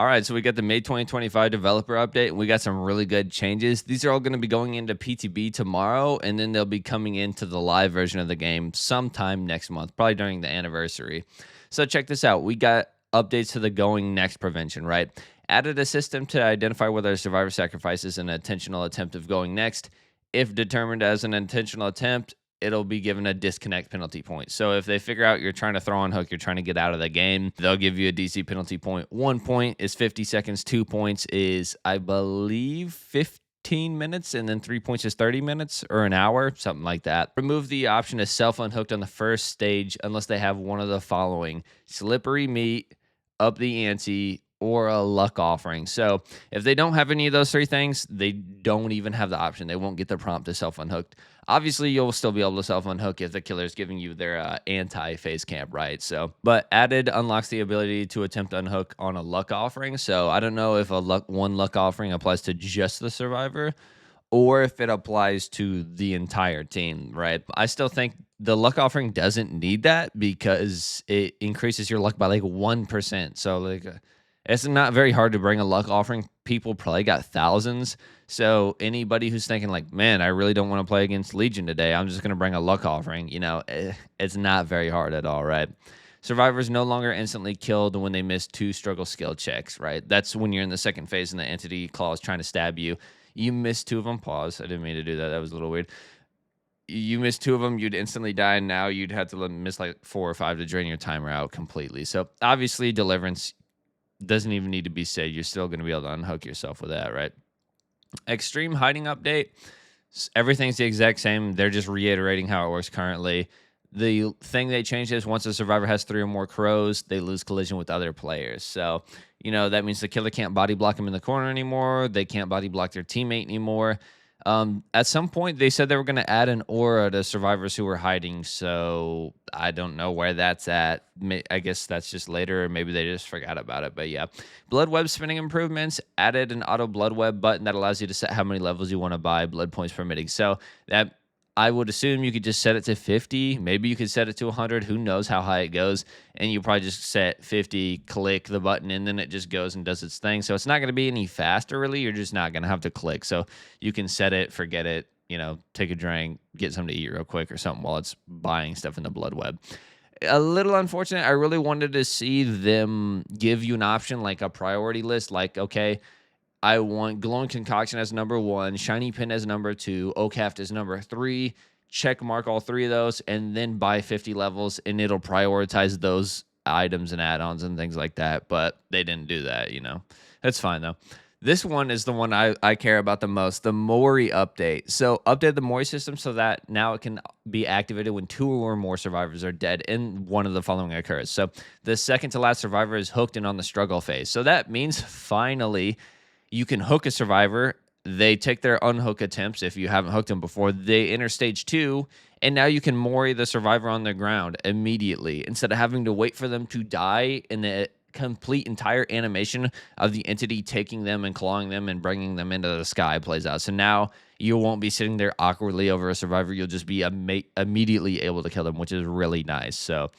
All right, so we got the May 2025 developer update, and we got some really good changes. These are all going to be going into PTB tomorrow, and then they'll be coming into the live version of the game sometime next month, probably during the anniversary. So check this out. We got updates to the going next prevention, right? Added a system to identify whether a survivor sacrifices an intentional attempt of going next. If determined as an intentional attempt, it'll be given a disconnect penalty point. So if they figure out you're trying to throw on hook, you're trying to get out of the game, they'll give you a DC penalty point. 1 point is 50 seconds. 2 points is, I believe, 15 minutes. And then 3 points is 30 minutes or an hour, something like that. Remove the option to self-unhooked on the first stage unless they have one of the following: slippery meat, up the ante, or a luck offering. So if they don't have any of those three things, they don't even have the option. They won't get the prompt to self-unhooked. Obviously, you'll still be able to self-unhook if the killer is giving you their anti-phase camp, right? So, but added unlocks the ability to attempt to unhook on a luck offering. So I don't know if one luck offering applies to just the survivor or if it applies to the entire team, right? I still think the luck offering doesn't need that because it increases your luck by like 1%. So it's not very hard to bring a luck offering. People probably got thousands. So anybody who's thinking like, man, I really don't want to play against Legion today, I'm just going to bring a luck offering. It's not very hard at all, right? Survivors no longer instantly killed when they miss 2 struggle skill checks, right? That's when you're in the second phase and the entity claw is trying to stab you. You miss 2 of them. Pause. I didn't mean to do that. That was a little weird. You miss 2 of them, you'd instantly die. And now you'd have to miss like 4 or 5 to drain your timer out completely. So obviously, Deliverance doesn't even need to be said. You're still going to be able to unhook yourself with that, right? Extreme hiding update. Everything's the exact same. They're just reiterating how it works currently. The thing they changed is once a survivor has 3 or more crows, they lose collision with other players. So, that means the killer can't body block him in the corner anymore. They can't body block their teammate anymore. At some point, they said they were going to add an aura to survivors who were hiding. So I don't know where that's at. I guess that's just later, or maybe they just forgot about it. But yeah, blood web spinning improvements. Added an auto blood web button that allows you to set how many levels you want to buy, blood points permitting. So that, I would assume you could just set it to 50. Maybe you could set it to 100. Who knows how high it goes? And you probably just set 50, click the button, and then it just goes and does its thing. So it's not going to be any faster, really. You're just not going to have to click. So you can set it, forget it, take a drink, get something to eat real quick or something while it's buying stuff in the blood web. A little unfortunate. I really wanted to see them give you an option like a priority list, like, okay, I want Glowing Concoction as number 1, Shiny Pin as number 2, Oakheft as number 3. Check mark all 3 of those, and then buy 50 levels, and it'll prioritize those items and add-ons and things like that. But they didn't do that, That's fine, though. This one is the one I care about the most, the Mori update. So update the Mori system so that now it can be activated when 2 or more survivors are dead and one of the following occurs. So the second to last survivor is hooked and on the struggle phase. So that means finally you can hook a survivor. They take their unhook attempts. If you haven't hooked them before, they enter stage 2, and now you can Mori the survivor on the ground immediately instead of having to wait for them to die in the complete entire animation of the entity taking them and clawing them and bringing them into the sky plays out. So now you won't be sitting there awkwardly over a survivor. You'll just be immediately able to kill them, which is really nice. So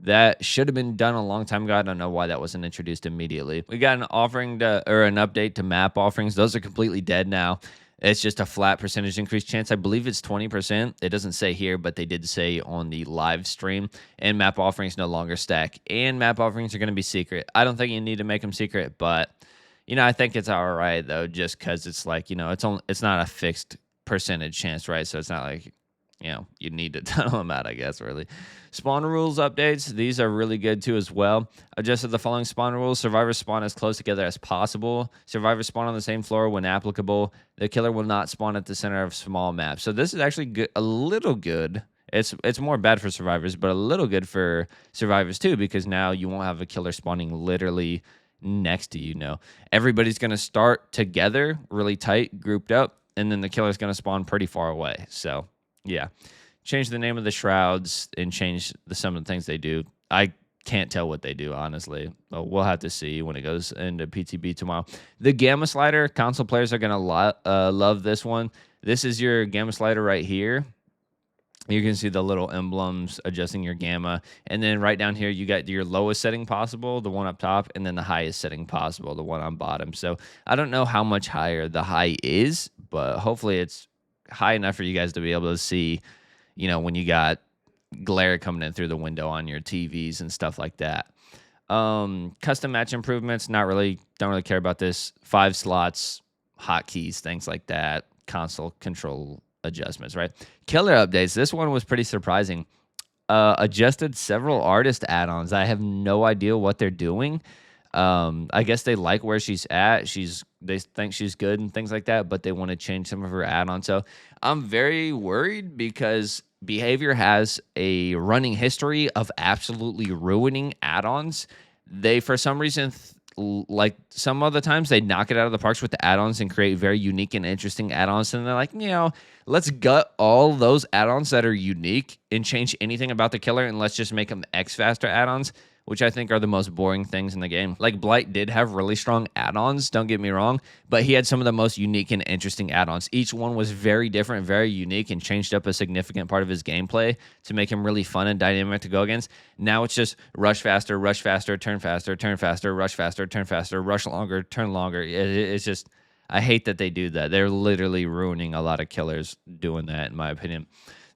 that should have been done a long time ago. I don't know why that wasn't introduced immediately. We got an an update to map offerings. Those are completely dead now. It's just a flat percentage increase chance. I believe it's 20%. It doesn't say here, but they did say on the live stream. And map offerings no longer stack. And map offerings are going to be secret. I don't think you need to make them secret, but I think it's all right though, just because it's like it's not a fixed percentage chance, right? So it's not like you need to tunnel them out, I guess, really. Spawn rules updates. These are really good, too, as well. Adjusted the following spawn rules. Survivors spawn as close together as possible. Survivors spawn on the same floor when applicable. The killer will not spawn at the center of small maps. So this is actually good, a little good. It's more bad for survivors, but a little good for survivors, too, because now you won't have a killer spawning literally next to you. Everybody's going to start together, really tight, grouped up, and then the killer's going to spawn pretty far away. So yeah, change the name of the shrouds and change some of the things they do. I can't tell what they do, honestly. But we'll have to see when it goes into PTB tomorrow. The Gamma Slider, console players are going to love this one. This is your Gamma Slider right here. You can see the little emblems adjusting your gamma. And then right down here, you got your lowest setting possible, the one up top, and then the highest setting possible, the one on bottom. So I don't know how much higher the high is, but hopefully it's high enough for you guys to be able to see, when you got glare coming in through the window on your TVs and stuff like that. Custom match improvements, don't really care about this. 5 slots, hotkeys, things like that, console control adjustments, right? Killer updates. This one was pretty surprising. Adjusted several artist add-ons. I have no idea what they're doing. I guess they like where she's at. They think she's good and things like that, but they want to change some of her add-ons. So I'm very worried because Behavior has a running history of absolutely ruining add-ons. They, for some reason, like some other times, they knock it out of the parks with the add-ons and create very unique and interesting add-ons. And they're like, let's gut all those add-ons that are unique and change anything about the killer, and let's just make them X faster add-ons, which I think are the most boring things in the game. Like, Blight did have really strong add-ons, don't get me wrong, but he had some of the most unique and interesting add-ons. Each one was very different, very unique, and changed up a significant part of his gameplay to make him really fun and dynamic to go against. Now it's just rush faster, turn faster, rush faster, turn faster, rush longer, turn longer. It's just, I hate that they do that. They're literally ruining a lot of killers doing that, in my opinion.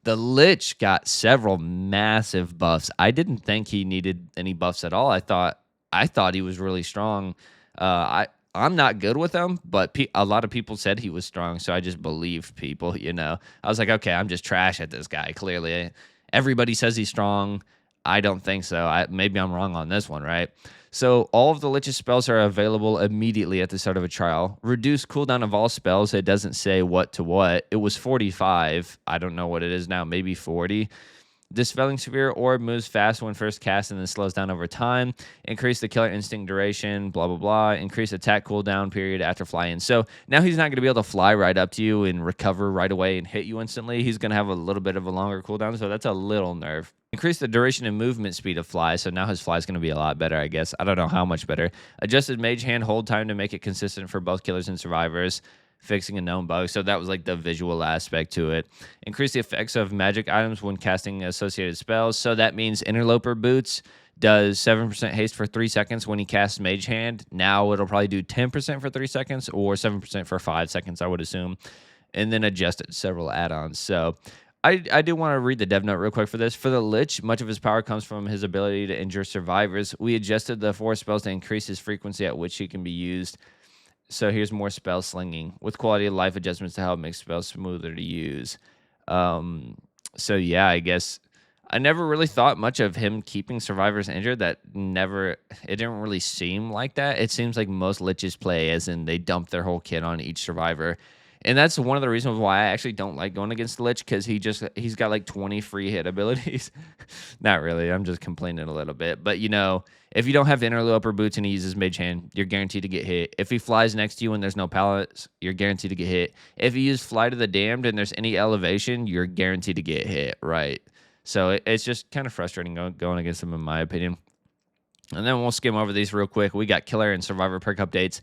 The Lich got several massive buffs. I didn't think he needed any buffs at all. I thought he was really strong. I'm not good with him, but a lot of people said he was strong, so I just believed people. I was like, okay, I'm just trash at this guy. Clearly, everybody says he's strong. I don't think so. Maybe I'm wrong on this one, right? So all of the Lich's spells are available immediately at the start of a trial. Reduce cooldown of all spells. It doesn't say what to what. It was 45. I don't know what it is now. Maybe 40. Dispelling Sphere Orb moves fast when first cast and then slows down over time. Increase the Killer Instinct duration, blah, blah, blah. Increase attack cooldown period after fly-in. So now he's not going to be able to fly right up to you and recover right away and hit you instantly. He's going to have a little bit of a longer cooldown, so that's a little nerf. Increase the duration and movement speed of fly, so now his fly is going to be a lot better, I guess. I don't know how much better. Adjusted Mage Hand hold time to make it consistent for both killers and survivors. Fixing a known bug. So that was like the visual aspect to it. Increase the effects of magic items when casting associated spells. So that means Interloper Boots does 7% haste for 3 seconds when he casts Mage Hand. Now it'll probably do 10% for 3 seconds or 7% for 5 seconds, I would assume. And then adjusted several add-ons. So I do want to read the dev note real quick for this. For the Lich, much of his power comes from his ability to injure survivors. We adjusted the 4 spells to increase his frequency at which he can be used. So here's more spell slinging with quality of life adjustments to help make spells smoother to use. So yeah, I guess I never really thought much of him keeping survivors injured. It didn't really seem like that. It seems like most Liches play as in they dump their whole kit on each survivor. And that's one of the reasons why I actually don't like going against the Lich, because he's got like 20 free hit abilities. Not really. I'm just complaining a little bit. But, if you don't have Interloper Boots and he uses Mage Hand, you're guaranteed to get hit. If he flies next to you and there's no pallets, you're guaranteed to get hit. If you use Fly to the Damned and there's any elevation, you're guaranteed to get hit, right? So it's just kind of frustrating going against him, in my opinion. And then we'll skim over these real quick. We got Killer and Survivor perk updates.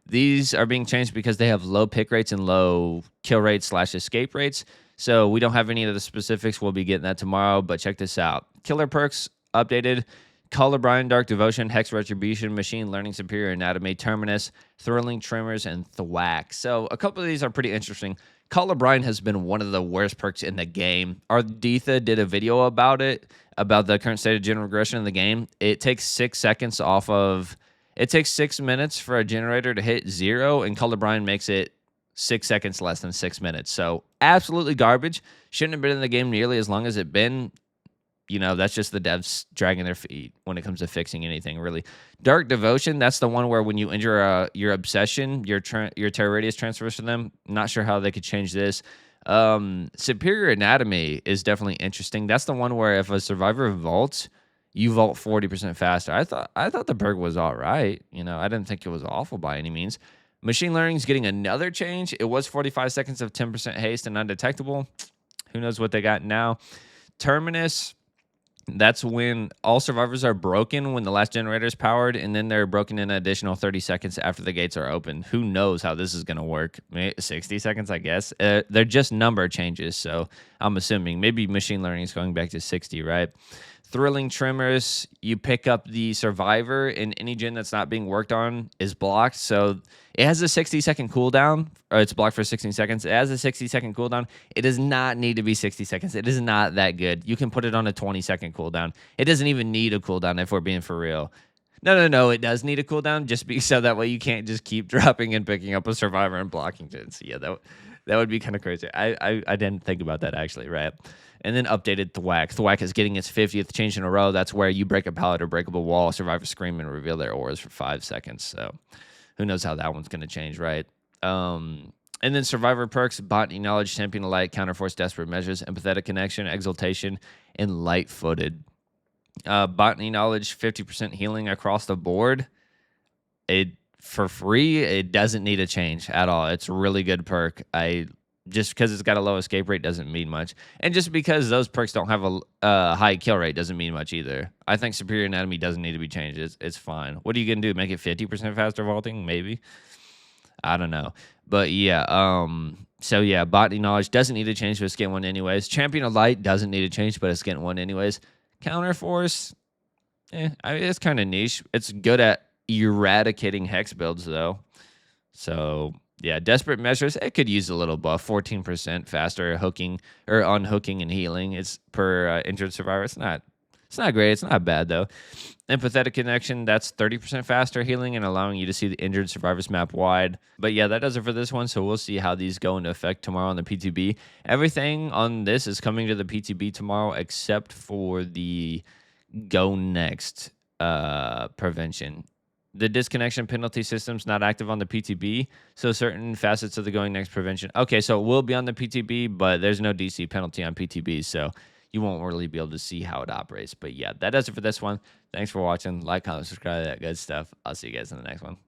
These are being changed because they have low pick rates and low kill rates / escape rates. So we don't have any of the specifics. We'll be getting that tomorrow, but check this out. Killer perks updated. Colorblind, Dark Devotion, Hex Retribution, Machine Learning, Superior Anatomy, Terminus, Thrilling Tremors, and Thwack. So a couple of these are pretty interesting. Colorblind has been one of the worst perks in the game. Arditha did a video about it, about the current state of general regression in the game. It takes 6 seconds it takes 6 minutes for a generator to hit 0, and Colorblind makes it 6 seconds less than 6 minutes. So absolutely garbage. Shouldn't have been in the game nearly as long as it's been. That's just the devs dragging their feet when it comes to fixing anything, really. Dark Devotion, that's the one where when you injure your obsession, your terror radius transfers to them. Not sure how they could change this. Superior Anatomy is definitely interesting. That's the one where if a survivor vaults, you vault 40% faster. I thought the perk was all right. I didn't think it was awful by any means. Machine Learning is getting another change. It was 45 seconds of 10% haste and undetectable. Who knows what they got now. Terminus, That's when all survivors are broken when the last generator is powered, and then they're broken in an additional 30 seconds after the gates are open. Who knows how this is going to work? 60 seconds, I guess. They're just number changes, so I'm assuming maybe machine learning is going back to 60, right? Thrilling Tremors, you pick up the survivor, and any gen that's not being worked on is blocked. So it has a 60-second cooldown, or it's blocked for 16 seconds. It has a 60-second cooldown. It does not need to be 60 seconds. It is not that good. You can put it on a 20-second cooldown. It doesn't even need a cooldown if we're being for real. No. It does need a cooldown just so that way you can't just keep dropping and picking up a survivor and blocking gens. Yeah, that would be kind of crazy. I didn't think about that actually, right? And then updated Thwack. Thwack is getting its 50th change in a row. That's where you break a pallet or break up a wall, survivors scream and reveal their auras for 5 seconds. So who knows how that one's going to change, right? And then survivor perks, botany knowledge, champion of light, counterforce, desperate measures, empathetic connection, exaltation, and light-footed. Botany knowledge, 50% healing across the board. For free, it doesn't need a change at all. It's a really good perk. Just because it's got a low escape rate doesn't mean much. And just because those perks don't have a high kill rate doesn't mean much either. I think superior anatomy doesn't need to be changed. It's fine. What are you going to do? Make it 50% faster vaulting? Maybe. I don't know. But yeah, so yeah, botany knowledge doesn't need to change, but it's getting one anyways. Champion of light doesn't need to change, but it's getting one anyways. Counterforce, it's kind of niche. It's good at eradicating hex builds though. So yeah, desperate measures, it could use a little buff. 14% faster hooking or unhooking and healing. It's per injured survivor. It's not great. It's not bad though. Empathetic connection, that's 30% faster healing and allowing you to see the injured survivors map wide. But yeah, that does it for this one. So we'll see how these go into effect tomorrow on the PTB. Everything on this is coming to the PTB tomorrow except for the go next prevention. The disconnection penalty system's not active on the PTB, so certain facets of the going next prevention. Okay, so it will be on the PTB, but there's no DC penalty on PTB, so you won't really be able to see how it operates. But yeah, that does it for this one. Thanks for watching. Like, comment, subscribe, that good stuff. I'll see you guys in the next one.